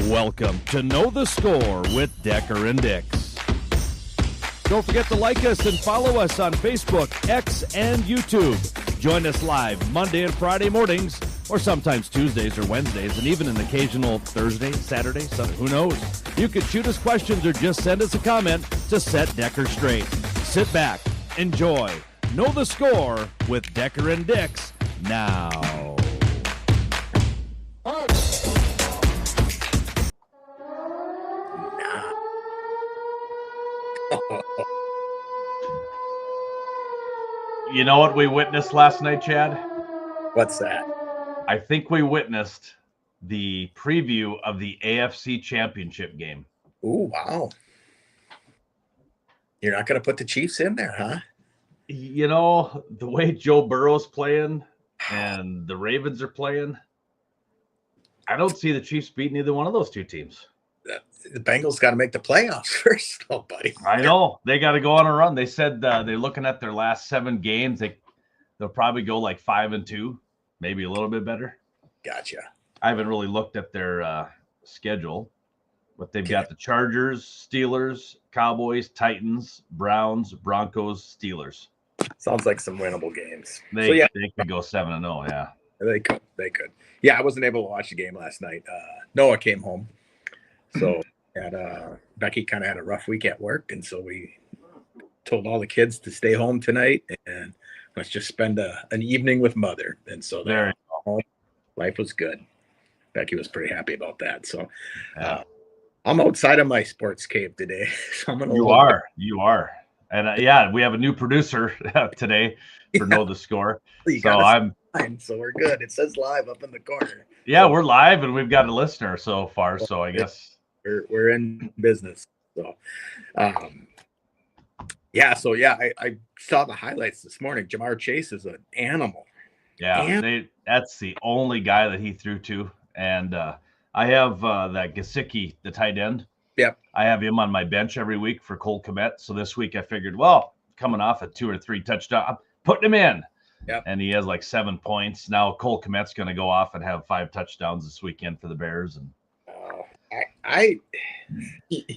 Welcome to Know the Score with Decker and Dix. Don't forget to like us and follow us on Facebook, X, and YouTube. Join us live Monday and Friday mornings, or sometimes Tuesdays or Wednesdays, and even an occasional Thursday, Saturday, Sunday, who knows? You can shoot us questions or just send us a comment to set Decker straight. Sit back, enjoy, Know the Score with Decker and Dix now. You know what we witnessed last night, Chad? What's that? I think we witnessed the preview of the AFC Championship game. Ooh, wow. You're not going to put the Chiefs in there, huh? You know, the way Joe Burrow's playing and the Ravens are playing, I don't see the Chiefs beating either one of those two teams. The Bengals got to make the playoffs first, buddy. I know. They got to go on a run. They said they're looking at their last 7 games. They'll probably go like 5-2, maybe a little bit better. Gotcha. I haven't really looked at their schedule, but they've got the Chargers, Steelers, Cowboys, Titans, Browns, Broncos, Steelers. Sounds like some winnable games. They could go 7-0, yeah. They could. Yeah, I wasn't able to watch the game last night. Noah came home. So Becky kind of had a rough week at work, and so we told all the kids to stay home tonight and let's just spend an evening with Mother. And so there, life was good. Becky was pretty happy about that. So I'm outside of my sports cave today. So I'm You are. And we have a new producer today for Know the Score. So we're good. It says live up in the corner. Yeah, we're live and we've got a listener so far. So I guess we're in business. So, I saw the highlights this morning. Jamar Chase is an animal. Yeah, that's the only guy that he threw to. And I have that Gesicki, the tight end. Yep. I have him on my bench every week for Cole Kmet. So this week I figured, well, coming off a 2 or 3 touchdown, I'm putting him in. Yep. And he has like 7 points. Now Cole Kmet's going to go off and have 5 touchdowns this weekend for the Bears. And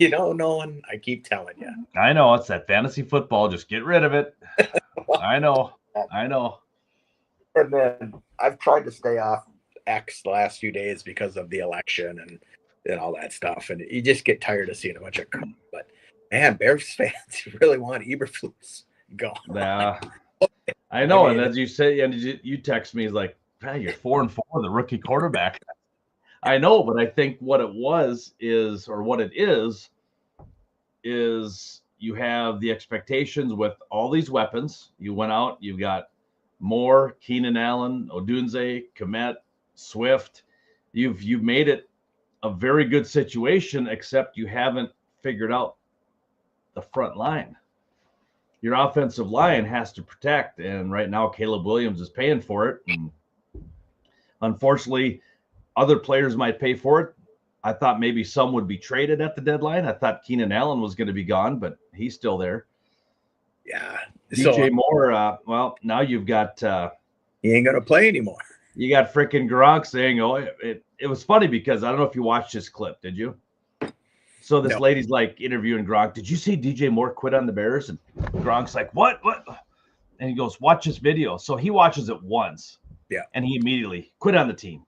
Nolan, I keep telling you. I know it's that fantasy football. Just get rid of it. I know. And then I've tried to stay off X the last few days because of the election and all that stuff. And you just get tired of seeing a bunch of crap. But man, Bears fans really want Eberflus gone. Yeah. I know. And as you say, and you text me, like, hey, you're 4-4, the rookie quarterback. I know, but I think what it is you have the expectations with all these weapons. You went out, you've got Moore, Keenan Allen, Odunze, Kmet, Swift. You've made it a very good situation, except you haven't figured out the front line. Your offensive line has to protect, and right now Caleb Williams is paying for it. And unfortunately, other players might pay for it. I thought maybe some would be traded at the deadline. I thought Keenan Allen was going to be gone, but he's still there. Yeah. DJ Moore, now you've got he ain't going to play anymore. You got freaking Gronk saying, it was funny because I don't know if you watched this clip, did you? So this lady's like interviewing Gronk. Did you see DJ Moore quit on the Bears? And Gronk's like, what? And he goes, watch this video. So he watches it once. Yeah. And he immediately quit on the team.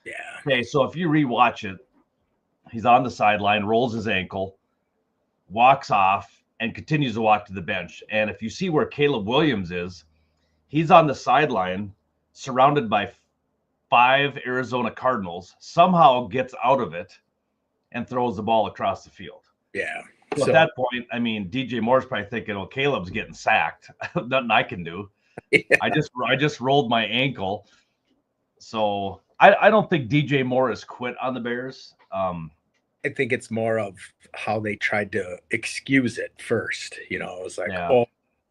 Yeah. Okay, so if you rewatch it, he's on the sideline, rolls his ankle, walks off, and continues to walk to the bench. And if you see where Caleb Williams is, he's on the sideline surrounded by 5 Arizona Cardinals, somehow gets out of it and throws the ball across the field. Yeah. So at that point, I mean, DJ Moore's probably thinking, Caleb's getting sacked. Nothing I can do. Yeah. I just rolled my ankle. So I don't think DJ Moore has quit on the Bears. I think it's more of how they tried to excuse it first. It was like,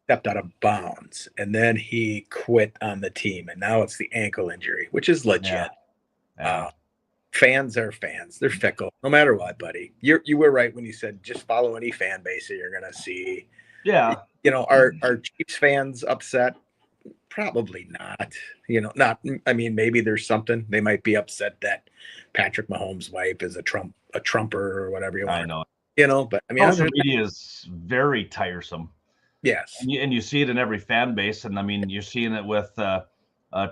stepped out of bounds. And then he quit on the team. And now it's the ankle injury, which is legit. Yeah. Fans are fans. They're fickle, no matter what, buddy. You were right when you said just follow any fan base that you're going to see. Yeah. Are Chiefs fans upset Probably not. Not. I mean, maybe there's something. They might be upset that Patrick Mahomes' wife is a trumper or whatever you I want. know. But I mean, Social media is very tiresome. yes, And you see it in every fan base, and I mean, you're seeing it with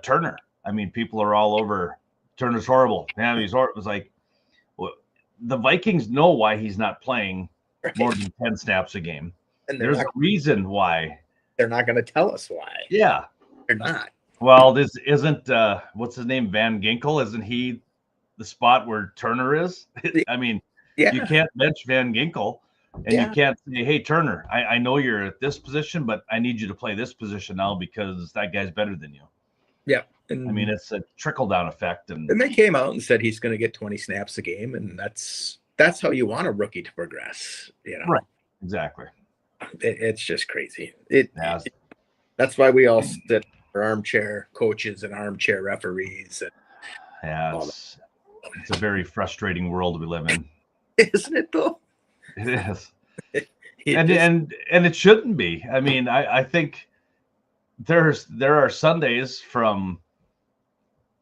Turner. I mean, people are all over Turner's horrible. Yeah, he's horrible. It's like, well, the Vikings know why he's not playing more than 10 snaps a game. and There's a reason why. they're not going to tell us why. Yeah, They're not. well, this isn't what's his name, Van Ginkel? Isn't he the spot where Turner is? I mean, Yeah, you can't bench Van Ginkel. And you can't say, hey, Turner, I know you're at this position, but I need you to play this position now because that guy's better than you. yeah. And I mean, it's a trickle-down effect. And they came out and said he's going to get 20 snaps a game, and that's how you want a rookie to progress. Right. Exactly. It's just crazy. That's why we all sit for armchair coaches and armchair referees. And it's a very frustrating world we live in. isn't it though? It is. And it shouldn't be. I mean, I think there are Sundays from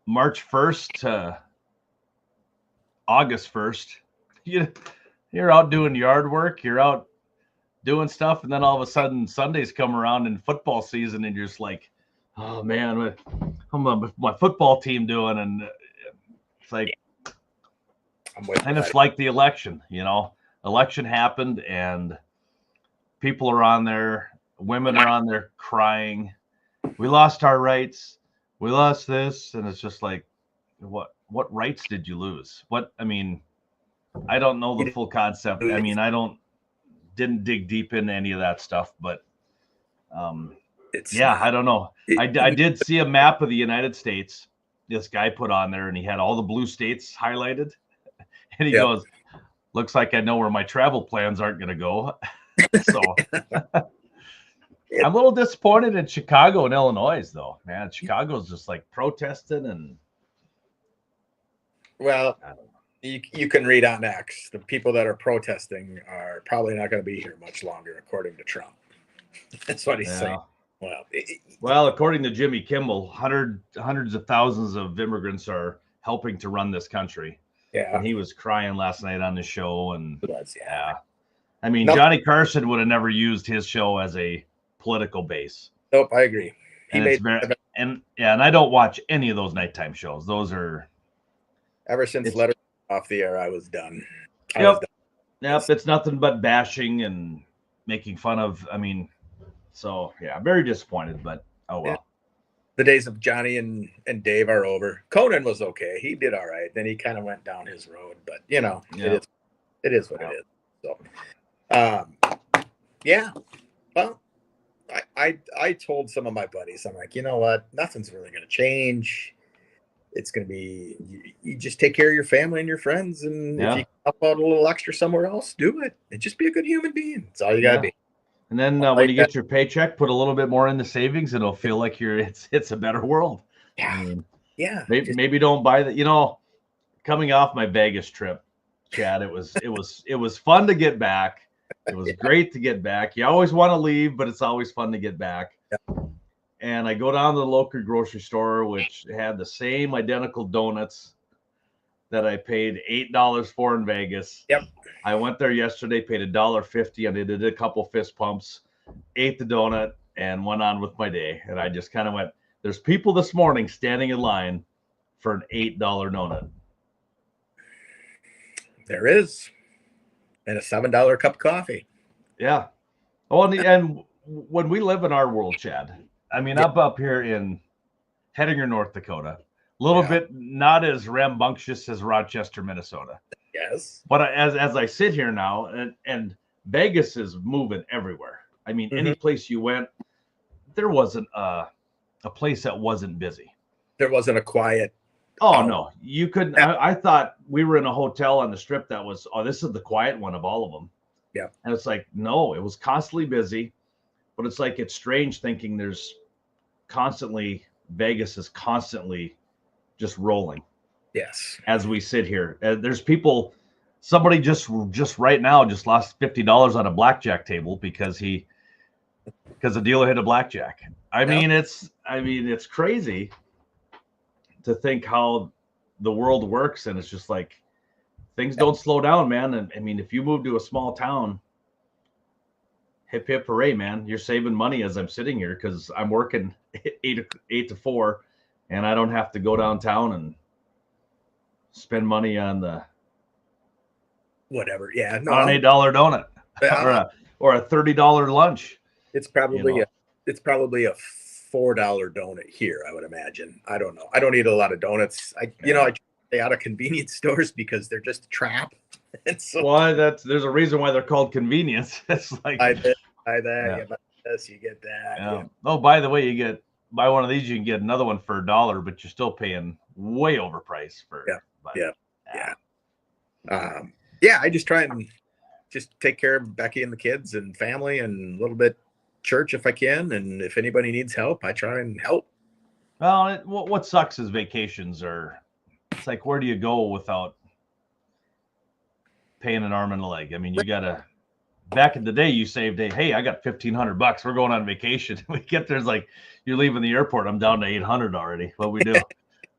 March 1st to August 1st. You're out doing yard work, you're out doing stuff, and then all of a sudden Sundays come around in football season, and you're just like, oh man, what's my football team doing? And it's like, and it's like the election, election happened and people are on there, women are on there crying. We lost our rights. We lost this. And it's just like, what rights did you lose? I mean, I don't know the full concept. I mean, didn't dig deep into any of that stuff, but I don't know. I did see a map of the United States. This guy put on there and he had all the blue states highlighted. And he goes, looks like I know where my travel plans aren't going to go. So I'm a little disappointed in Chicago and Illinois, though. Man, Chicago's just like protesting and. Well, you can read on X. The people that are protesting are probably not going to be here much longer, according to Trump. That's what he's saying. Well, according to Jimmy Kimmel, hundreds of thousands of immigrants are helping to run this country. Yeah, and he was crying last night on the show, and I mean, nope. Johnny Carson would have never used his show as a political base. Nope, I agree. And I don't watch any of those nighttime shows. Those are ever since Letter off the air, I was done. Yep, it's nothing but bashing and making fun of. I mean, so yeah, very disappointed, but oh well. Yeah. The days of Johnny and Dave are over. Conan was okay. He did all right. Then he kind of went down his road, but it is what it is. So, well, I told some of my buddies, I'm like, you know what? Nothing's really going to change. It's going to be, you just take care of your family and your friends. And if you help out a little extra somewhere else, do it. And just be a good human being. That's all you got to be. And then when you get your paycheck, put a little bit more in the savings, and it'll feel like it's a better world. Yeah. I mean, maybe don't buy that. Coming off my Vegas trip, Chad, it was fun to get back. It was great to get back. You always want to leave, but it's always fun to get back. Yeah. And I go down to the local grocery store, which had the same identical donuts that I paid $8 for in Vegas. Yep. I went there yesterday, paid $1.50, and I did a couple fist pumps, ate the donut, and went on with my day. And I just kind of went, there's people this morning standing in line for an $8 donut. There is. And a $7 cup of coffee. Yeah. Oh, and when we live in our world, Chad, I mean, up here in Hettinger, North Dakota, a little bit not as rambunctious as Rochester, Minnesota. Yes. But as I sit here now, and Vegas is moving everywhere. I mean, any place you went, there wasn't a place that wasn't busy. There wasn't a quiet. Oh, no. You couldn't. I thought we were in a hotel on the Strip that was, this is the quiet one of all of them. Yeah. And it's like, no, it was constantly busy. But it's like, it's strange thinking Vegas is constantly just rolling. Yes. As we sit here, there's people. Somebody just right now just lost $50 on a blackjack table because the dealer hit a blackjack. I mean, it's crazy to think how the world works, and it's just like things don't slow down, man. And I mean, if you move to a small town, hip hip hooray, man! You're saving money as I'm sitting here because I'm working 8 to 4, and I don't have to go downtown and spend money on the whatever. Yeah, no, on an $8 donut or a $30 lunch. it's probably a $4 donut here, I would imagine. I don't know. I don't eat a lot of donuts. I stay out of convenience stores because they're just a trap. And so Well, there's a reason why they're called convenience. It's like buy that, you buy this, you get that. Yeah. Oh, by the way, buy one of these, you can get another one for $1, but you're still paying way overpriced for. I just try and just take care of Becky and the kids and family and a little bit church if I can. And if anybody needs help, I try and help. Well, what sucks is vacations it's like, where do you go without paying an arm and a leg? I mean, you gotta, back in the day, you saved hey, I got $1,500. We're going on vacation. We get there, it's like, you're leaving the airport. I'm down to 800 already. What we do?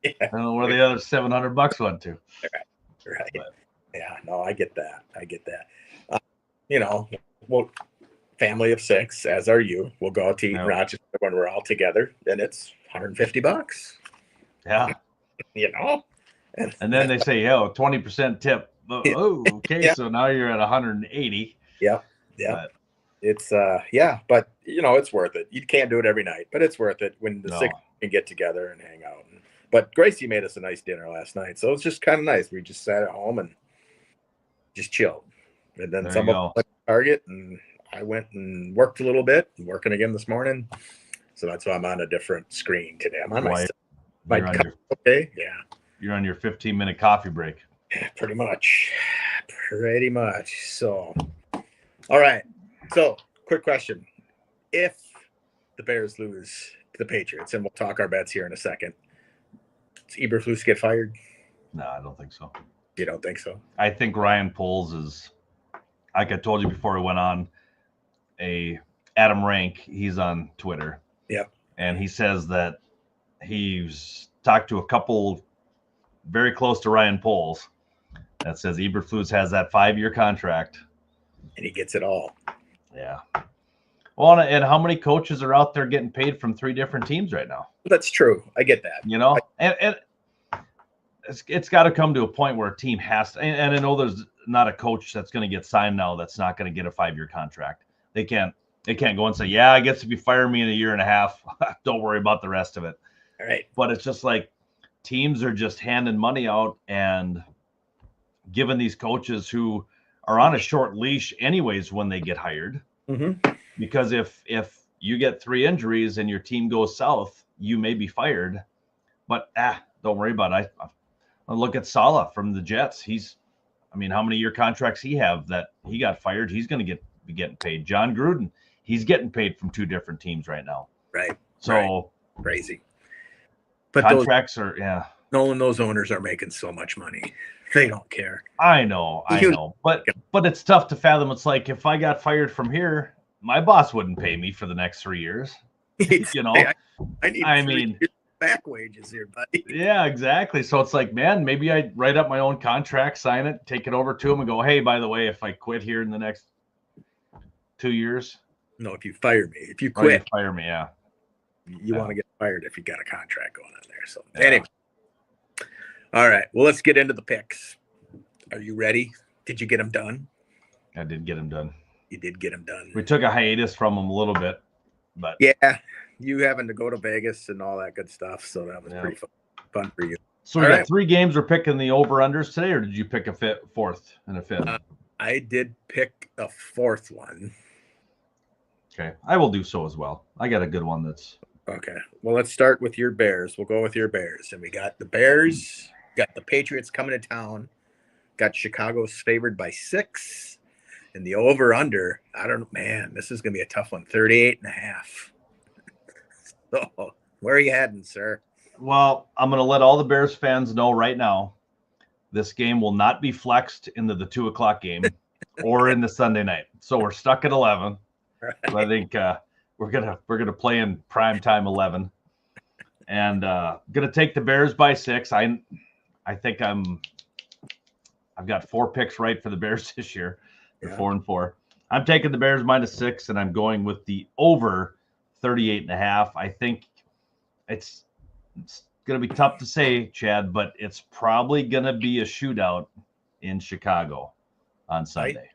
Yeah. I don't know where the other $700 went to. Right. But, yeah, no, I get that. Well, family of 6, as are you. We'll go out to eat in Rochester when we're all together, and it's $150. Yeah. And then they say, 20% tip. Oh, okay. Yeah. So now you're at 180. Yeah. But it's but it's worth it. You can't do it every night, but it's worth it when the 6 can get together and hang out. But Gracie made us a nice dinner last night, so it was just kind of nice. We just sat at home and just chilled. And then some of us went to Target, and I went and worked a little bit. I'm working again this morning, so that's why I'm on a different screen today. I'm on my okay. Yeah. You're on your 15-minute coffee break. Pretty much. So, all right. So, quick question. If the Bears lose to the Patriots, and we'll talk our bets here in a second, does Eberflus get fired? No, I don't think so. You don't think so? I think Ryan Poles is, like I told you before we went on, Adam Rank, he's on Twitter. Yep. And he says that he's talked to a couple very close to Ryan Poles that says Eberflus has that 5-year contract. And he gets it all. Yeah. Well, and how many coaches are out there getting paid from 3 different teams right now? That's true. I get that. And it's got to come to a point where a team has to, and I know there's not a coach that's going to get signed now that's not going to get a 5-year contract. They can't go and say, I guess if you fire me in a year and a half, don't worry about the rest of it. All right. But it's just like teams are just handing money out and giving these coaches who are on a short leash anyways when they get hired. Mm-hmm. Because if you get 3 injuries and your team goes south, you may be fired. But don't worry about it. I look at Saleh from the Jets. How many year contracts he have that he got fired? He's going to be getting paid. John Gruden, he's getting paid from 2 different teams right now. Right. So crazy. But contracts Nolan, those owners are making so much money. They don't care. I know. But it's tough to fathom. It's like if I got fired from here, my boss wouldn't pay me for the next 3 years. I need back wages here, buddy. Yeah, exactly. So it's like, man, maybe I write up my own contract, sign it, take it over to him and go, hey, by the way, if I quit here in the next 2 years. No, if you fire me. If you quit. You fire me, yeah. You want to get fired if you got a contract going on there. So anyway. All right. Well, let's get into the picks. Are you ready? Did you get them done? I did get them done. You did get them done. We took a hiatus from them a little bit, but yeah, you having to go to Vegas and all that good stuff. So that was pretty fun for you. So we got 3 games. We're picking the over-unders today, or did you pick a 4th and a 5th? I did pick a 4th one. Okay. I will do so as well. I got a good one that's okay. Well, let's start with your Bears. We'll go with your Bears. And we got the Bears, got the Patriots coming to town, got Chicago's favored by 6, and the over-under, I don't know, man, this is going to be a tough one, 38.5. So, where are you heading, sir? Well, I'm going to let all the Bears fans know right now, this game will not be flexed into the 2:00 game or in the Sunday night. So we're stuck at 11. Right. So I think we're gonna play in prime time 11, and gonna take the Bears by 6. I think I've got 4 picks right for the Bears this year. They're 4-4. I'm taking the Bears -6, and I'm going with the over 38.5. I think it's going to be tough to say, Chad, but it's probably going to be a shootout in Chicago on Sunday.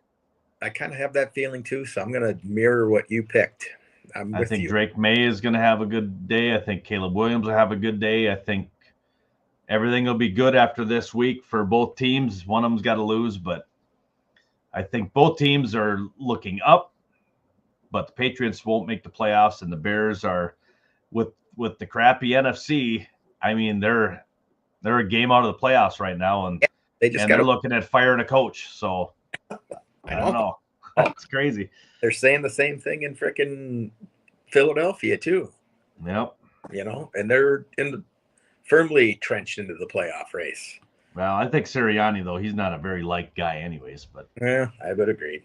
I kind of have that feeling too, so I'm going to mirror what you picked. I think Drake May is going to have a good day. I think Caleb Williams will have a good day. I think everything will be good after this week for both teams. One of them's got to lose, but I think both teams are looking up, but the Patriots won't make the playoffs, and the Bears are with the crappy NFC. I mean, they're a game out of the playoffs right now, and they're looking at firing a coach. So I don't know. It's crazy. They're saying the same thing in frickin' Philadelphia too. Yep. And they're firmly trenched into the playoff race. Well, I think Sirianni, though, he's not a very liked guy anyways, but yeah, I would agree.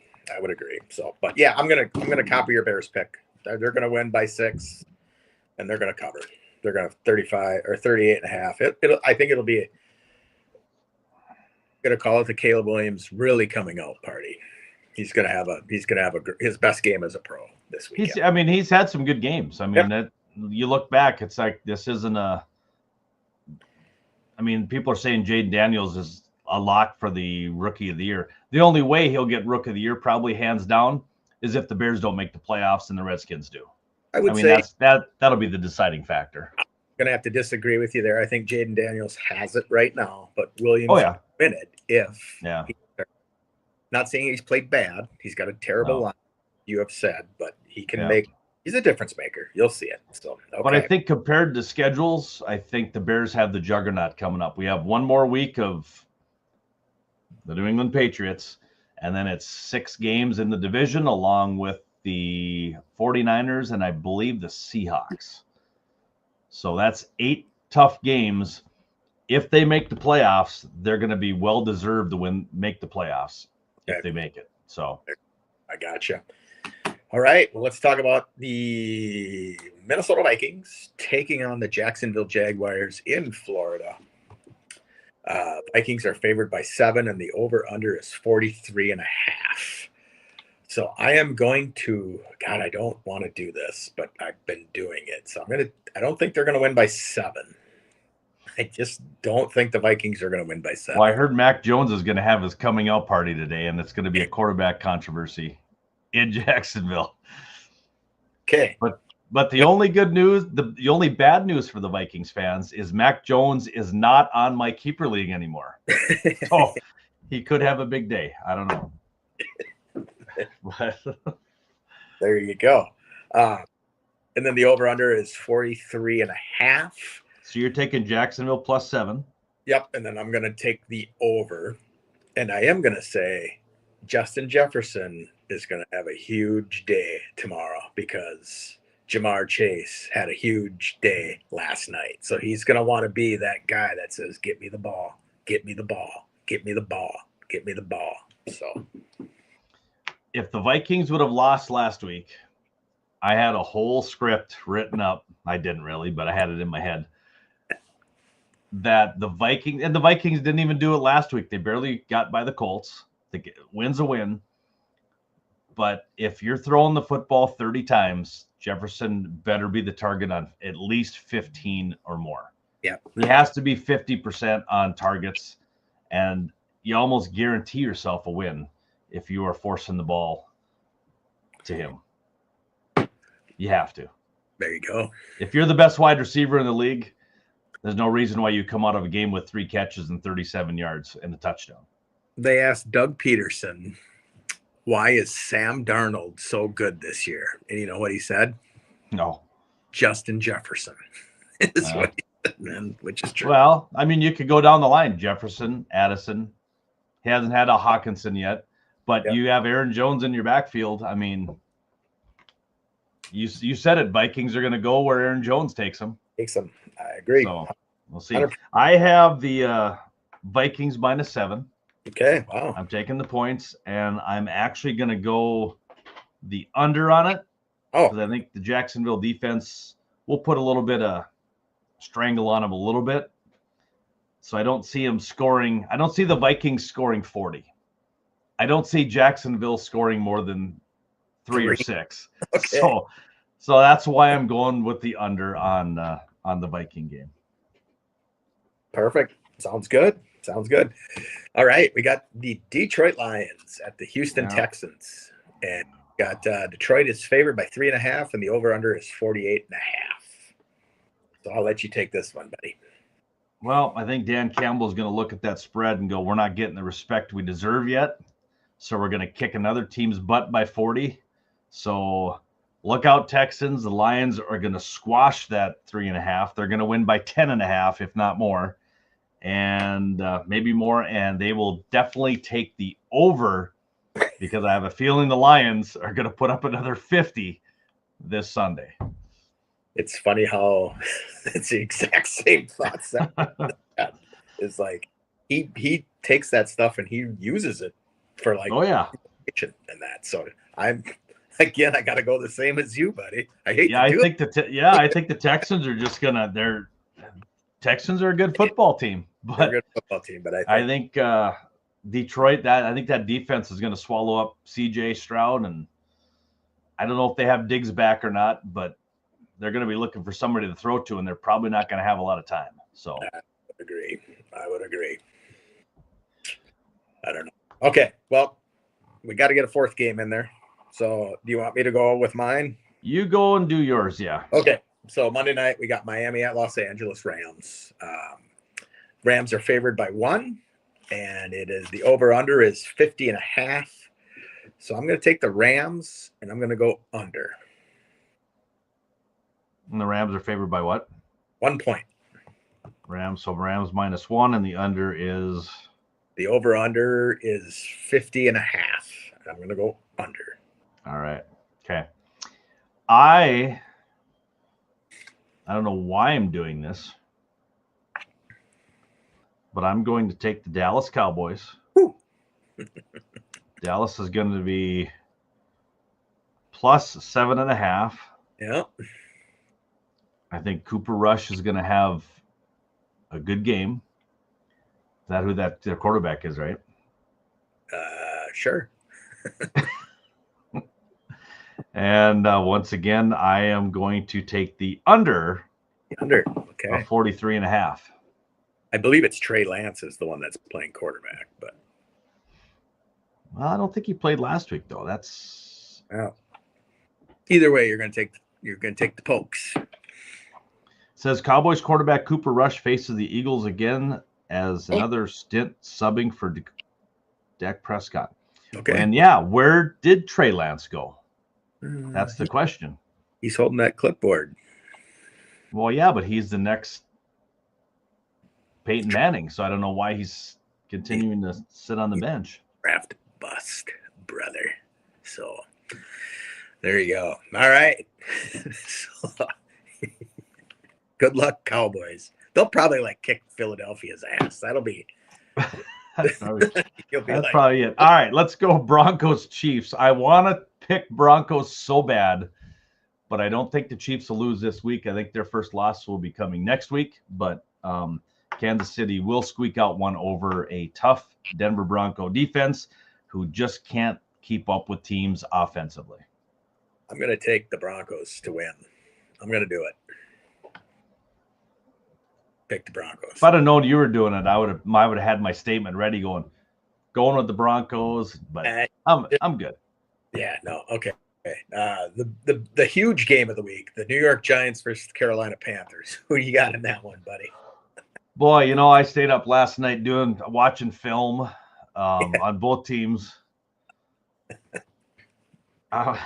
So, but yeah, I'm gonna copy your Bears pick. They're gonna win by 6, and they're gonna cover. They're gonna have 35 or 38.5. I think it'll be. Gonna call it the Caleb Williams really coming out party. He's gonna have his best game as a pro this weekend. He's had some good games. I mean, that you look back, it's like this isn't a. I mean, people are saying Jaden Daniels is a lock for the Rookie of the Year. The only way he'll get Rookie of the Year, probably hands down, is if the Bears don't make the playoffs and the Redskins do. I would say that'll be the deciding factor. I'm gonna have to disagree with you there. I think Jaden Daniels has it right now, but Williams will win it if. Yeah. Not saying he's played bad. He's got a terrible line, you have said, but he can make. He's a difference maker. You'll see it. So, okay. But I think compared to schedules, I think the Bears have the juggernaut coming up. We have one more week of the New England Patriots, and then it's 6 games in the division along with the 49ers and I believe the Seahawks. So that's 8 tough games. If they make the playoffs, they're going to be well-deserved to make the playoffs if they make it. So I gotcha. All right, well, let's talk about the Minnesota Vikings taking on the Jacksonville Jaguars in Florida. Vikings are favored by 7, and the over-under is 43.5. So I am going to, God, I don't want to do this, but I've been doing it. So I don't think they're going to win by 7. I just don't think the Vikings are going to win by 7. Well, I heard Mac Jones is going to have his coming out party today, and it's going to be a quarterback controversy in Jacksonville. Okay. But the only good news, the only bad news for the Vikings fans is Mac Jones is not on my keeper league anymore. So he could have a big day. I don't know. There you go. And then the over-under is 43.5. So you're taking Jacksonville +7. Yep. And then I'm going to take the over. And I am going to say Justin Jefferson is going to have a huge day tomorrow because Jamar Chase had a huge day last night. So he's going to want to be that guy that says, get me the ball, get me the ball, get me the ball, get me the ball. So if the Vikings would have lost last week, I had a whole script written up. I didn't really, but I had it in my head that the Vikings didn't even do it last week. They barely got by the Colts. The win's a win. But if you're throwing the football 30 times, Jefferson better be the target on at least 15 or more. Yeah. He has to be 50% on targets, and you almost guarantee yourself a win if you are forcing the ball to him. You have to. There you go. If you're the best wide receiver in the league, there's no reason why you come out of a game with 3 catches and 37 yards and a touchdown. They asked Doug Peterson, why is Sam Darnold so good this year? And you know what he said? No. Justin Jefferson is what he said, man, which is true. Well, I mean, you could go down the line. Jefferson, Addison. He hasn't had a Hawkinson yet, but you have Aaron Jones in your backfield. I mean, you said it. Vikings are going to go where Aaron Jones takes them. I agree. So we'll see. 100%. I have the Vikings -7. Okay. Wow. I'm taking the points, and I'm actually going to go the under on it. Oh, because I think the Jacksonville defense will put a little bit of strangle on them a little bit. So I don't see him scoring. I don't see the Vikings scoring 40. I don't see Jacksonville scoring more than 3 or 6. Okay. So that's why I'm going with the under on the Viking game. Perfect. Sounds good. All right, we got the Detroit Lions at the Houston Texans, and got Detroit is favored by 3.5, and the over/under is 48.5. So I'll let you take this one, buddy. Well, I think Dan Campbell is going to look at that spread and go, "We're not getting the respect we deserve yet, so we're going to kick another team's butt by 40." So look out, Texans. The Lions are going to squash that 3.5. They're going to win by 10.5, if not more, and maybe more. And they will definitely take the over, because I have a feeling the Lions are going to put up another 50 this Sunday. It's funny how it's the exact same thoughts. It's like he takes that stuff and he uses it for like and that. So I got to go the same as you, buddy. I think the Texans are just gonna. Texans are a good football team, but I think Detroit. I think that defense is going to swallow up C.J. Stroud, and I don't know if they have Diggs back or not, but they're going to be looking for somebody to throw to, and they're probably not going to have a lot of time. So I would agree. I don't know. Okay, well, we got to get a fourth game in there. So do you want me to go with mine? You go and do yours, yeah. Okay, so Monday night we got Miami at Los Angeles Rams. Rams are favored by 1, and it is the over/under is 50.5. So I'm going to take the Rams, and I'm going to go under. And the Rams are favored by what? 1 point. Rams -1, and the under is? The over/under is 50.5. I'm going to go under. All right. Okay. I don't know why I'm doing this, but I'm going to take the Dallas Cowboys. Dallas is going to be +7.5. Yeah. I think Cooper Rush is going to have a good game. Is that who their quarterback is, right? Sure. And once again, I am going to take the under. Okay. 43.5. I believe it's Trey Lance is the one that's playing quarterback, but I don't think he played last week though. That's either way, you're going to take the Pokes. It says Cowboys quarterback Cooper Rush faces the Eagles again as another stint subbing for Dak Prescott. Okay. And where did Trey Lance go? That's the question. He's holding that clipboard. Well, yeah, but he's the next Peyton Manning, so I don't know why he's continuing to sit on the bench. Draft bust, brother. So there you go. All right. So, good luck, Cowboys. They'll probably kick Philadelphia's ass. That'll be. That's probably it. All right, let's go Broncos Chiefs. I want to pick Broncos so bad, but I don't think the Chiefs will lose this week. I think their first loss will be coming next week, but Kansas City will squeak out one over a tough Denver Bronco defense who just can't keep up with teams offensively. I'm going to take the Broncos to win. I'm going to do it. Pick the Broncos. If I'd have known you were doing it, I would have had my statement ready going with the Broncos, but I'm good. Yeah, no, okay. The huge game of the week, the New York Giants versus the Carolina Panthers. Who do you got in that one, buddy? Boy, I stayed up last night watching film on both teams. I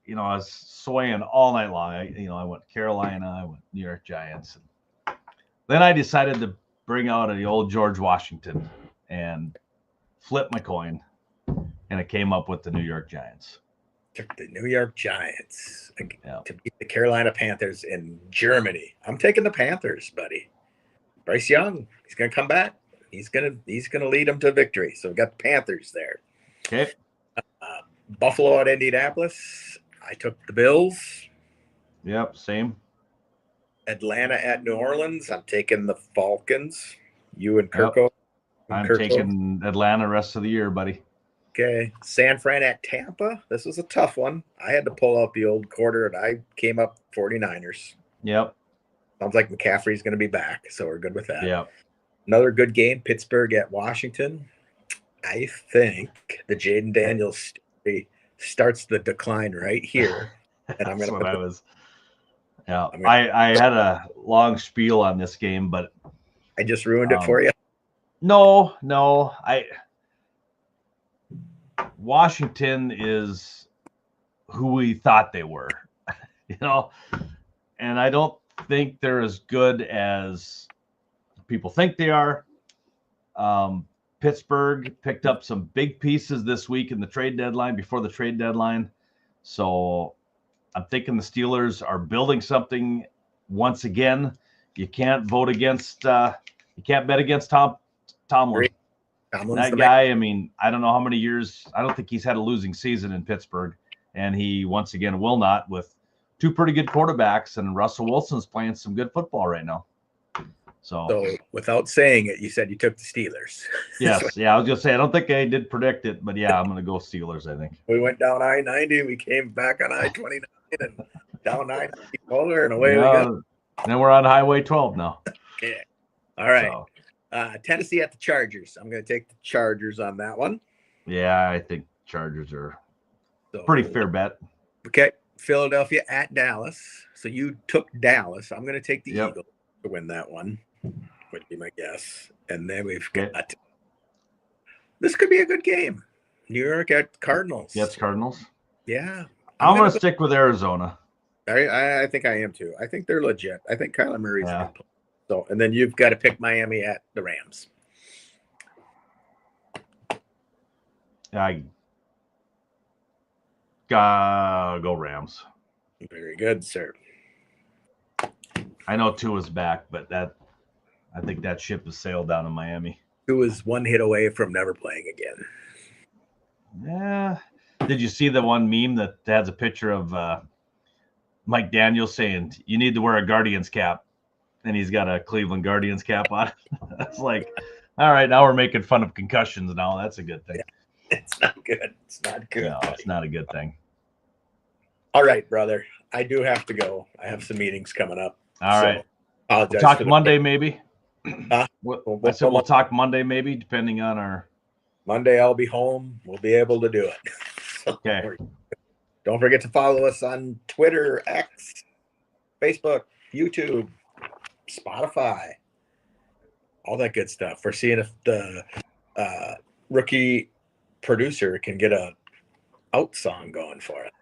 was swaying all night long. I went Carolina, I went New York Giants. And then I decided to bring out the old George Washington and flip my coin, and it came up with the New York Giants. Took the New York Giants to beat the Carolina Panthers in Germany. I'm taking the Panthers, buddy. Bryce Young, he's going to come back. He's going to lead them to victory. So we got the Panthers there. Okay. Buffalo at Indianapolis. I took the Bills. Yep, same. Atlanta at New Orleans. I'm taking the Falcons. You and Kirko. I'm taking Atlanta rest of the year, buddy. Okay. San Fran at Tampa. This was a tough one. I had to pull out the old quarter, and I came up 49ers. Yep. Sounds like McCaffrey's going to be back, so we're good with that. Yep. Another good game, Pittsburgh at Washington. I think the Jaden Daniels story starts the decline right here. And I'm That's going what I to was. Yeah, I had a long spiel on this game, but I just ruined it for you. No. Washington is who we thought they were, and I don't think they're as good as people think they are. Pittsburgh picked up some big pieces this week in the trade deadline, before the trade deadline. So I'm thinking the Steelers are building something once again. You can't vote against, you can't bet against Tomlin. That guy, I mean, I don't know how many years. I don't think he's had a losing season in Pittsburgh, and he once again will not, with two pretty good quarterbacks, and Russell Wilson's playing some good football right now. So without saying it, you said you took the Steelers. Yes, yeah, I was just saying, I don't think I did predict it, but yeah, I'm going to go Steelers, I think. We went down I-90, we came back on I-29 and down I-90 and away we go. And then we're on Highway 12 now. Okay. All right. So, Tennessee at the Chargers. I'm going to take the Chargers on that one. Yeah, I think Chargers are pretty fair bet. Okay. Philadelphia at Dallas. So you took Dallas. I'm going to take the Eagles to win that one, would be my guess. And then we've got this could be a good game. New York at Cardinals. Yes, Cardinals. Yeah. I'm going to stick with Arizona. I think I am too. I think they're legit. I think Kyler Murray's a good player. So, and then you've got to pick Miami at the Rams. I go Rams. Very good, sir. I know Tua's back, but I think that ship has sailed down in Miami. Tua's one hit away from never playing again. Yeah. Did you see the one meme that has a picture of Mike Daniels saying, "You need to wear a Guardians cap," and he's got a Cleveland Guardians cap on? That's like, all right, now we're making fun of concussions now. That's a good thing. Yeah. It's not good. It's not good. No, it's not a good thing. All right, brother. I do have to go. I have some meetings coming up. All right. We'll talk Monday, maybe. I said we'll talk Monday, maybe, depending on our. Monday, I'll be home. We'll be able to do it. Okay. Don't forget to follow us on Twitter, X, Facebook, YouTube, Spotify, all that good stuff. We're seeing if the rookie producer can get a out song going for it.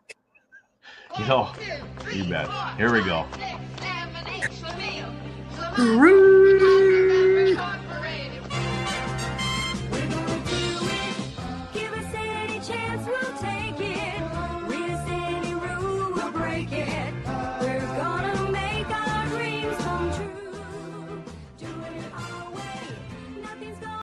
You bet. Here we go.